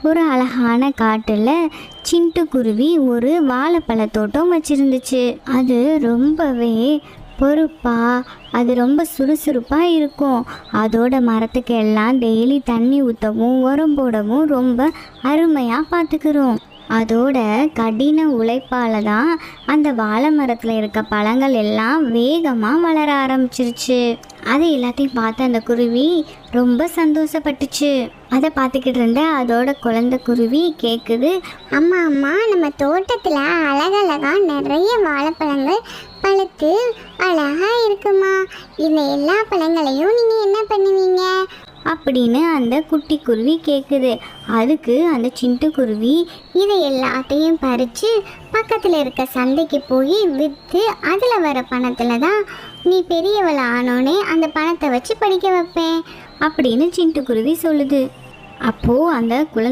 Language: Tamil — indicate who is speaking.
Speaker 1: ஒரு அழகான காட்டில் சிட்டுக்குருவி ஒரு வாழைப்பழ தோட்டம் வச்சிருந்துச்சு. அது ரொம்பவே பொறுப்பாக, அது ரொம்ப சுறுசுறுப்பாக இருக்கும். அதோட மரத்துக்கு எல்லாம் டெய்லி தண்ணி ஊற்றவும் உரம் போடவும் ரொம்ப அருமையாக பார்த்துக்கிறோம். அதோட கடின உழைப்பால் தான் அந்த வாழை மரத்தில் இருக்க பழங்கள் எல்லாம் வேகமாக வளர ஆரம்பிச்சிருச்சு. அது எல்லாத்தையும் பார்த்து அந்த குருவி ரொம்ப சந்தோஷப்பட்டுச்சு. அதை பார்த்துக்கிட்டு இருந்த அதோட குழந்தை குருவி கேட்குது,
Speaker 2: அம்மா அம்மா, நம்ம தோட்டத்தில் அழகழகா நிறைய வாழைப்பழங்கள் பழுத்து அழகா இருக்குமா. இந்த எல்லா பழங்களையும் நீங்கள் என்ன பண்ணுவீங்க
Speaker 1: அப்படின்னு அந்த குட்டி குருவி கேட்குது. அதுக்கு அந்த சிட்டுக்குருவி,
Speaker 2: இதை எல்லாத்தையும் பறித்து பக்கத்தில் இருக்க சந்தைக்கு போய் விற்று அதில் வர பணத்தில் தான் நீ பெரியவள் ஆனோடனே அந்த பணத்தை வச்சு படிக்க வைப்பேன்
Speaker 1: அப்படின்னு சிட்டுக்குருவி சொல்லுது. அப்போது அந்த குழந்தை